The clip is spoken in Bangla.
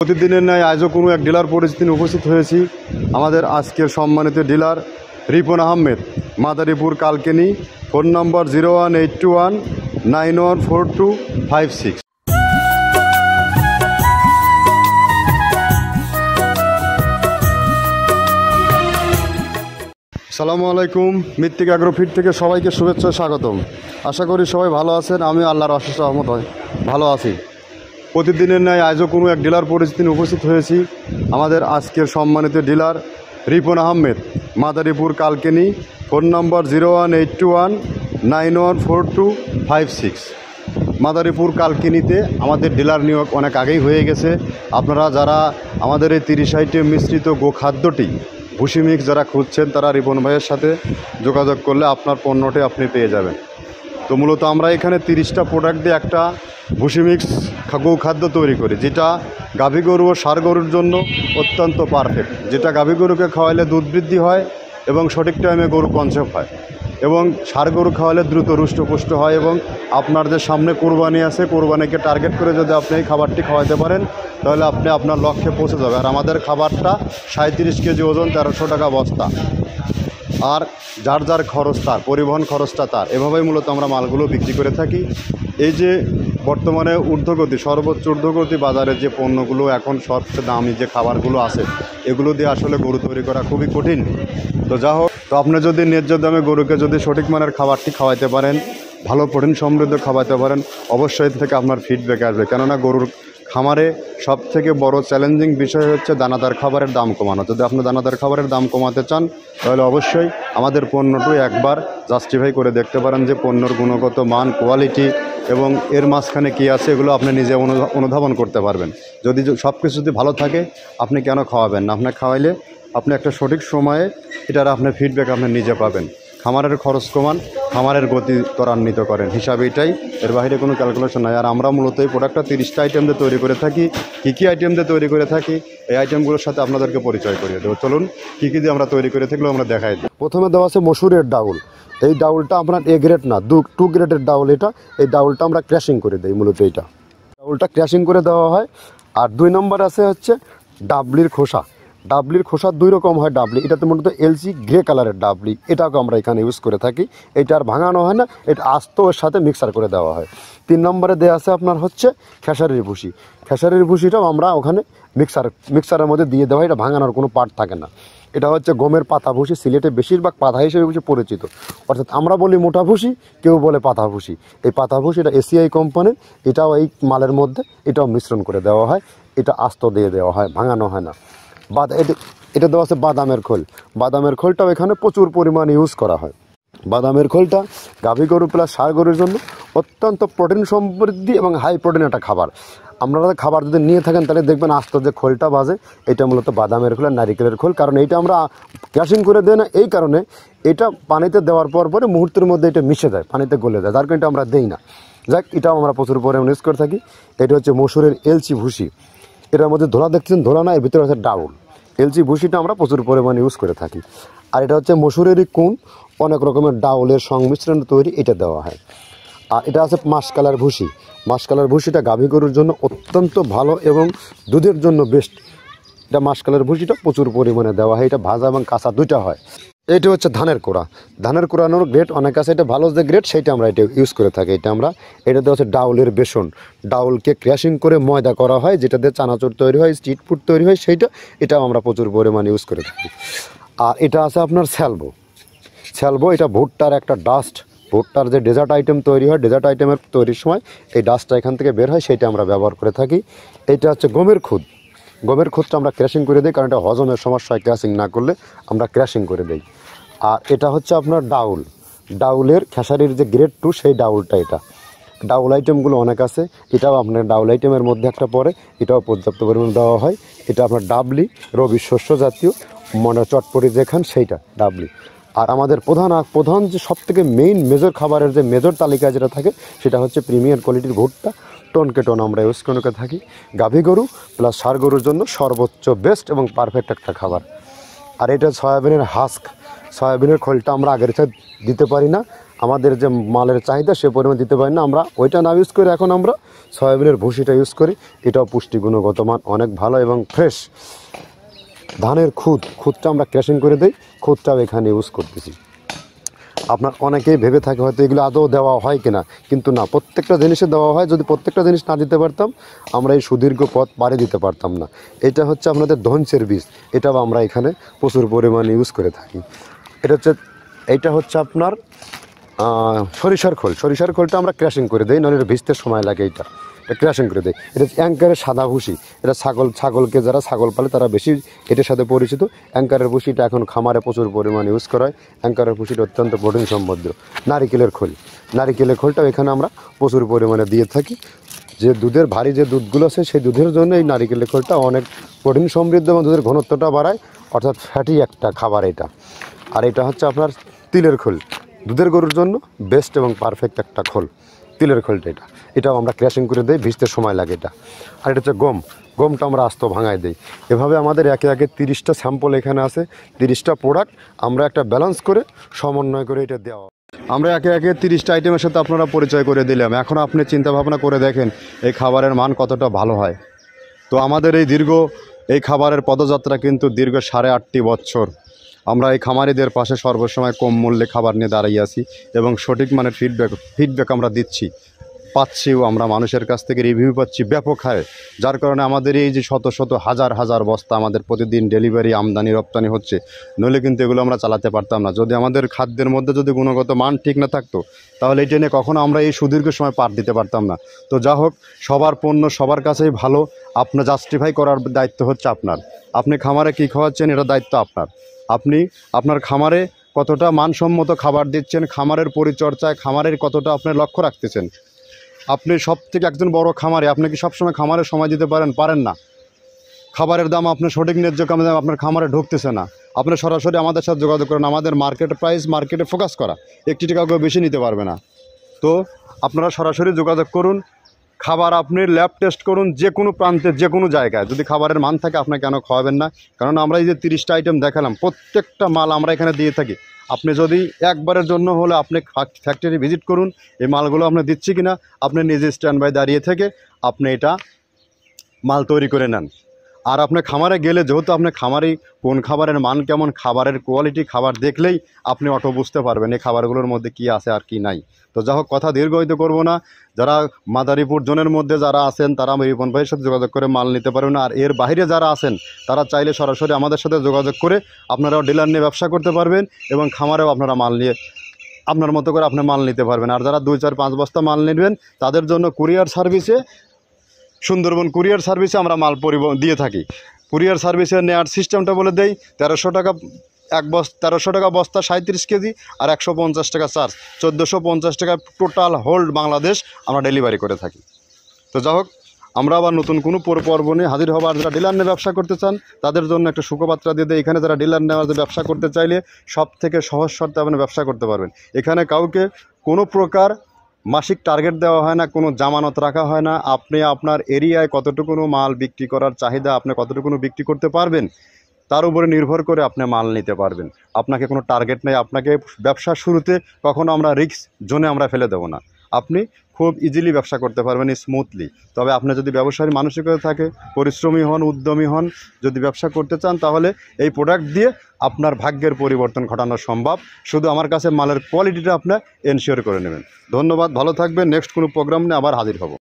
প্রতিদিনের ন্যায় আজও কোনো এক ডিলার পরিচিতি উপস্থিত হয়েছি। আমাদের আজকের সম্মানিত dealer Ripon Ahmed, Madaripur Kalkini. Phone number 01821914256। আসসালামু আলাইকুম। মৃত্তিকা অ্যাগ্রোফিট থেকে সবাইকে শুভেচ্ছা স্বাগতম। আশা করি সবাই ভালো আছেন। আমি আল্লাহর অশেষ রহমত ভালো আছি। প্রতিদিনের ন্যায় আজও কোনো এক ডিলার পরিচিতি উপস্থিত হয়েছি। আমাদের আজকের সম্মানিত dealer Ripon Ahmed, Madaripur Kalkini. Phone number 01821914256। Madaripur কালকিনিতে আমাদের ডিলার নিয়োগ অনেক আগেই হয়ে গেছে। আপনারা যারা আমাদের এই 30 আইটেম মিশ্রিত গোখাদ্যটি ভুসি মিক্স যারা খুঁজছেন, তারা রিপন ভাইয়ের সাথে যোগাযোগ করলে আপনার পণ্যটি আপনি পেয়ে যাবেন। তো মূলত আমরা এখানে 30টা প্রোডাক্ট দিয়ে একটা ভুসি মিক্স গোখাদ্য তৈরি করি, যেটা গাভী গরু ও ষাঁড় গরুর জন্য অত্যন্ত পারফেক্ট। যেটা গাভী গরুকে খাওয়াইলে দুধ বৃদ্ধি হয় এবং সঠিক টাইমে গরু কনসেপ্ট হয়, এবং ষাঁড় গরু খাওয়ালে দ্রুত রুষ্টপুষ্ট হয়। এবং আপনার যে সামনে কোরবানি আছে, কোরবানিকে টার্গেট করে যদি আপনি এই খাবারটি খাওয়াতে পারেন, তাহলে আপনি আপনার লক্ষ্যে পৌঁছে যাবে। আর আমাদের খাবারটা 37 কেজি ওজন, 1300 টাকা বস্তা। আর যার যার খরচ তার, পরিবহন খরচটা তার। এভাবেই মূলত আমরা মালগুলো বিক্রি করে থাকি। এই যে বর্তমানে ঊর্ধ্বগতি, সর্বোচ্চ ঊর্ধ্বগতি বাজারে যে পণ্যগুলো এখন সবচেয়ে দামি যে খাবারগুলো আছে, এগুলো দিয়ে আসলে গরু তৈরি করা খুবই কঠিন। তো যা হোক, তো আপনি যদি ন্যায্য দামে গরুকে যদি সঠিক মানের খাবারটি খাওয়াইতে পারেন, ভালো প্রোটিন সমৃদ্ধ খাওয়াতে পারেন, অবশ্যই থেকে আপনার ফিডব্যাক আসবে। কেননা গরুর খামারে সবথেকে বড় চ্যালেঞ্জিং বিষয় হচ্ছে দানাদার খাবারের দাম কমানো। যদি আপনি দানাদার খাবারের দাম কমাতে চান, তাহলে অবশ্যই আমাদের পণ্যটি একবার জাস্টিফাই করে দেখতে পারেন যে পণ্যর গুণগত মান, কোয়ালিটি এবং এর মাঝখানে কী আছে, এগুলো আপনি নিজে অনুধাবন করতে পারবেন। যদি সব কিছু যদি ভালো থাকে, আপনি কেন খাওয়াবেন না? আপনি খাওয়াইলে আপনি একটা সঠিক সময়ে এটার আপনার ফিডব্যাক আপনি নিজে পাবেন। খামারের খরচ কমান, খামারের গতি ত্বরান্বিত করেন, হিসাবে এটাই, এর বাইরে কোনো ক্যালকুলেশন নাই। আর আমরা মূলত এই প্রোডাক্টটা 30টা আইটেম দিয়ে তৈরি করে থাকি। কী আইটেম দিয়ে তৈরি করে থাকি, এই আইটেমগুলোর সাথে আপনাদেরকে পরিচয় করিয়ে দেবো। চলুন, কী দিয়ে আমরা তৈরি করে থাকলেও আমরা দেখাই দিই। প্রথমে দেওয়া আছে মসুরের ডাউল। এই ডাউলটা আপনার এ গ্রেড না, 2 গ্রেডের ডাউল এটা। এই ডাউলটা আমরা ক্র্যাশিং করে দিই। মূলত এইটা ডাউলটা ক্র্যাশিং করে দেওয়া হয়। আর 2 নম্বর আছে হচ্ছে ডাবলির খোসা। ডাবলির খোসা 2 রকম হয় ডাবলি। এটাতে মূলত এলসি গ্রে কালারের ডাবলি, এটাকে আমরা এখানে ইউজ করে থাকি। এটা আর ভাঙানো হয় না, এটা আস্ত ওর সাথে মিক্সার করে দেওয়া হয়। 3 নম্বরে দেওয়া আছে আপনার হচ্ছে খেসারির ভুসি। খেসারির ভুসিটাও আমরা ওখানে মিক্সারের মধ্যে দিয়ে দেওয়া হয়। এটা ভাঙানোর কোনো পার্ট থাকে না। এটা হচ্ছে গমের পাতা ভুসি। সিলেটে বেশিরভাগ পাতা হিসেবে পরিচিত, অর্থাৎ আমরা বলি মোটা ভুসি, কেউ বলে পাতা ভুসি। এই পাতা ভুসি এটা এসিআই কোম্পানির। এটাও এই মালের মধ্যে এটাও মিশ্রণ করে দেওয়া হয়। এটা আস্ত দিয়ে দেওয়া হয়, ভাঙানো হয় না। এটা দেওয়া আছে বাদামের খোল। বাদামের খোলটাও এখানে প্রচুর পরিমাণে ইউজ করা হয়। বাদামের খোলটা গাভী গরু প্লাস ষাঁড় গরুর জন্য অত্যন্ত প্রোটিন সমৃদ্ধি এবং হাই প্রোটিন একটা খাবার। আপনারা খাবার যদি নিয়ে থাকেন, তাহলে দেখবেন আস্ত যে খোলটা বাজে, এটা মূলত বাদামের খোল আর নারিকেলের খোল। কারণ এইটা আমরা ক্র্যাশিং করে দেয় না, এই কারণে এটা পানিতে দেওয়ার পরে মুহূর্তের মধ্যে এটা মিশে যায়, পানিতে গলে যায়, যার কারণে এটা আমরা দেই না। যাক, এটাও আমরা প্রচুর পরিমাণে ইউজ করে থাকি। এটা হচ্ছে মসুরের এলচি ভুসি। এটার মধ্যে ধোলা দেখছেন, ধোলা না, এর ভিতরে হচ্ছে ডাউল। এলচি ভুসিটা আমরা প্রচুর পরিমাণে ইউজ করে থাকি। আর এটা হচ্ছে মসুরেরই কুন, অনেক রকমের ডাউলের সংমিশ্রণ তৈরি, এটা দেওয়া হয়। আর এটা আছে মাসকালার ভুসি। মাসকালার ভুসিটা গাভী গরুর জন্য অত্যন্ত ভালো এবং দুধের জন্য বেস্ট। এটা মাসকালার ভুসিটা প্রচুর পরিমাণে দেওয়া হয়। এটা ভাজা এবং কাঁচা দুইটা হয়। এটা হচ্ছে ধানের কোড়া। ধানের কোড়ানোর গ্রেড অনেক আছে, এটা ভালো যে গ্রেড, সেইটা আমরা এটা ইউজ করে থাকি। এটা দেওয়া হচ্ছে ডাউলের বেসন। ডাউলকে ক্র্যাশিং করে ময়দা করা হয়, যেটা দিয়ে চানাচুর তৈরি হয়, স্ট্রিট ফুড তৈরি হয়, এটাও আমরা প্রচুর পরিমাণে ইউজ করে থাকি। আর এটা আছে আপনার স্যালবো। এটা ভুট্টার একটা ডাস্ট। ভুট্টার যে ডেজার্ট আইটেম তৈরি হয়, ডেজার্ট আইটেমের তৈরির সময় এই ডাস্টটা এখান থেকে বের হয়, সেইটা আমরা ব্যবহার করে থাকি। এটা হচ্ছে গমের খুদ। গমের খুদটা আমরা ক্র্যাশিং করে দিই, কারণ এটা হজমের সমস্যা হয়, ক্র্যাশিং না করলে আমরা ক্র্যাশিং করে দিই। আর এটা হচ্ছে আপনার ডাউলের খেসারির যে গ্রেড 2, সেই ডাউলটা। এটা ডাউল আইটেমগুলো অনেক আছে, এটাও আপনার ডাউল আইটেমের মধ্যে একটা পড়ে, এটাও পর্যাপ্ত পরিমাণ দেওয়া হয়। এটা আপনার ডাবলি, রবি শস্য জাতীয়, চটপটি যেখান সেইটা ডাবলি। আর আমাদের প্রধান যে সবথেকে মেইন মেজর খাবারের যে মেজর তালিকা যেটা থাকে, সেটা হচ্ছে প্রিমিয়ার কোয়ালিটির ভুট্টা। টনকে টন আমরা ইউজ করে থাকি। গাভী গরু প্লাস ষাঁড় গরুর জন্য সর্বোচ্চ বেস্ট এবং পারফেক্ট একটা খাবার। আর এটা সয়াবিনের হাস্ক। সয়াবিনের খোলটা আমরা আগের সাথে দিতে পারি না, আমাদের যে মালের চাহিদা সে পরিমাণ দিতে পারি না, আমরা ওইটা না ইউজ করে এখন আমরা সয়াবিনের ভুসিটা ইউজ করি। এটাও পুষ্টি গুণগত মান অনেক ভালো এবং ফ্রেশ। ধানের খুদটা আমরা ক্র্যাশিং করে দিই, খুদটাও এখানে ইউজ করতেছি। আপনার অনেকেই ভেবে থাকে হয়তো এগুলো আদৌ দেওয়া হয় কিনা, কিন্তু না, প্রত্যেকটা জিনিসে দেওয়া হয়। যদি প্রত্যেকটা জিনিস না দিতে পারতাম আমরা এই সুদীর্ঘ পথ পাড়ি দিতে পারতাম না। এটা হচ্ছে আপনাদের ধনসের বীজ, এটাও আমরা এখানে প্রচুর পরিমাণে ইউজ করে থাকি। এইটা হচ্ছে আপনার সরিষার খোলটা আমরা ক্র্যাশিং করে দিই, নাহলে এটা ভিজতে সময় লাগে। এটা ক্র্যাশিং করে দেয়। এটা অ্যাঙ্কারের সাদা ভুসি, এটা ছাগলকে যারা ছাগল পালে তারা বেশি এটার সাথে পরিচিত। অ্যাঙ্কারের ভুসিটা এখন খামারে প্রচুর পরিমাণে ইউজ করা হয়। অ্যাঙ্কারের ভুসিটা অত্যন্ত প্রোটিন সমৃদ্ধ। নারিকেলের খোলটাও এখানে আমরা প্রচুর পরিমাণে দিয়ে থাকি। যে দুধের ভারী যে দুধগুলো আছে সেই দুধের জন্য এই নারিকেলের খোলটা অনেক প্রোটিন সমৃদ্ধ এবং দুধের ঘনত্বটা বাড়ায়, অর্থাৎ ফ্যাটি একটা খাবার এটা। আর এটা হচ্ছে আপনার তিলের খোল, দুধের গরুর জন্য বেস্ট এবং পারফেক্ট একটা খোল, তিলের খোলটা। এটাও আমরা ক্র্যাশিং করে দিই, ভিজতে সময় লাগে এটা। আর এটা হচ্ছে গমটা আমরা আস্ত ভাঙায় দিই। এভাবে আমাদের একে একে 30টা স্যাম্পল এখানে আছে, 30টা প্রোডাক্ট আমরা একটা ব্যালেন্স করে সমন্বয় করে এটা দেওয়া। আমরা একে একে 30টা আইটেমের সাথে আপনারা পরিচয় করে দিলাম। এখন আপনি চিন্তা ভাবনা করে দেখেন এই খাবারের মান কতটা ভালো হয়। তো আমাদের এই খাবারের পদযাত্রা কিন্তু দীর্ঘ 8.5 বছর। আমরা এই খামারিদের পাশে সর্বসময় কম মূল্যে খাবার নিয়ে দাঁড়িয়ে আছি এবং সঠিক মানের ফিডব্যাক আমরা পাচ্ছিও। আমরা মানুষের কাছ থেকে রিভিউ পাচ্ছি ব্যাপক হারে, যার কারণে আমাদের এই যে শত শত হাজার বস্তা আমাদের প্রতিদিন ডেলিভারি আমদানি রপ্তানি হচ্ছে। নইলে কিন্তু এগুলো আমরা চালাতে পারতাম না। যদি আমাদের খাদ্যের মধ্যে যদি গুণগত মান ঠিক না থাকতো তাহলে এটা নিয়ে কখনো আমরা এই সুদীর্ঘ সময় পার দিতে পারতাম না। তো যা হোক, সবার পণ্য সবার কাছেই ভালো। আপনার জাস্টিফাই করার দায়িত্ব হচ্ছে আপনার। আপনি খামারে কী খাওয়াচ্ছেন এটা দায়িত্ব আপনার। আপনি আপনার খামারে কতটা মানসম্মত খাবার দিচ্ছেন, খামারের পরিচর্যায় খামারের কতটা আপনি লক্ষ্য রাখতেছেন। আপনি সব থেকে একজন বড় খামারে, আপনি কি সবসময় খামারে সময় দিতে পারেন না। খাবারের দাম আপনি সঠিক ন্যায্য দাম আপনার খামারে ঢুকতেছে না। আপনি সরাসরি আমাদের সাথে যোগাযোগ করেন। আমাদের মার্কেটে ফোকাস করা, 1 টাকা কেউ বেশি নিতে পারবে না। তো আপনারা সরাসরি যোগাযোগ করুন। খাবার আপনি ল্যাব টেস্ট করুন, যে কোনো প্রান্তে যে কোনো জায়গায়। যদি খাবারের মান থাকে আপনি কেন খাওয়াবেন না? কারণ আমরা এই যে 30টা আইটেম দেখালাম, প্রত্যেকটা মাল আমরা এখানে দিয়ে থাকি। আপনি যদি একবারের জন্য হলে আপনি ফ্যাক্টরি ভিজিট করুন, এই মালগুলো আপনি দিচ্ছি কিনা আপনি নিজে স্ট্যান্ড বাই দাঁড়িয়ে থেকে আপনি এটা মাল তৈরি করে নেন। আর আপনি খামারে গেলে, যেহেতু আপনি খামারেই কোন খাবারের মান কেমন, খাবারের কোয়ালিটি, খাবার দেখলেই আপনি অটো বুঝতে পারবেন এই খাবারগুলোর মধ্যে কি আছে আর কি নাই। তো যা হোক, কথা দীর্ঘায়িত করব না। যারা মাদারীপুর জোনের মধ্যে যারা আছেন তারা রিপন ভাইয়ের সাথে যোগাযোগ করে মাল নিতে পারবেন। আর এর বাইরে যারা আছেন তারা চাইলে সরাসরি আমাদের সাথে যোগাযোগ করে আপনারাও ডিলার নিয়ে ব্যবসা করতে পারবেন এবং খামারেও আপনারা মাল নিয়ে আপনার মতো করে আপনি মাল নিতে পারবেন। আর যারা 2, 4, 5 বস্তা মাল নেবেন তাদের জন্য সুন্দরবন কুরিয়ার সার্ভিসে আমরা মাল পরিবহন দিয়ে থাকি। কুরিয়ার সার্ভিসে নেওয়ার সিস্টেমটা বলে দেই। 1300 টাকা 1300 টাকা বস্তা 37 কেজি, আর 150 টাকা চার্জ, 1450 টাকা টোটাল হোল্ড বাংলাদেশ আমরা ডেলিভারি করে থাকি। তো যা হোক, আমরা আবার নতুন কোনো পর্ব নিয়ে হাজির হব। আর যারা ডিলার নিয়ে ব্যবসা করতে চান তাদের জন্য একটা সুখবার্তা দিয়ে দেয়। এখানে যারা ডিলার নেওয়ার ব্যবসা করতে চাইলে সব থেকে সহজ শর্তে আপনি ব্যবসা করতে পারবেন। এখানে কাউকে কোনো প্রকার মাসিক টার্গেট দেওয়া হয় না, কোনো জামানত রাখা হয় না। আপনি আপনার এরিয়ায় কতটুকুনো মাল বিক্রি করার চাহিদা, আপনি কতটুকুনো বিক্রি করতে পারবেন তার উপরে নির্ভর করে আপনি মাল নিতে পারবেন। আপনাকে কোনো টার্গেট নেই। আপনাকে ব্যবসার শুরুতে কখনো আমরা রিস্ক জোনে আমরা ফেলে দেবো না। আপনি খুব ইজিলি ব্যবসা করতে পারবেন, স্মুথলি। তবে আপনি যদি ব্যবসায়ী মানসিকতা থাকে, পরিশ্রমী হন, উদ্যমী হন, যদি ব্যবসা করতে চান তাহলে এই প্রোডাক্ট দিয়ে আপনার ভাগ্যের পরিবর্তন ঘটানো সম্ভব। শুধু আমার কাছে মালের কোয়ালিটিটা আপনি এনশিওর করে নেবেন। ধন্যবাদ, ভালো থাকবেন। নেক্সট কোনো প্রোগ্রাম নিয়ে আবার হাজির হব।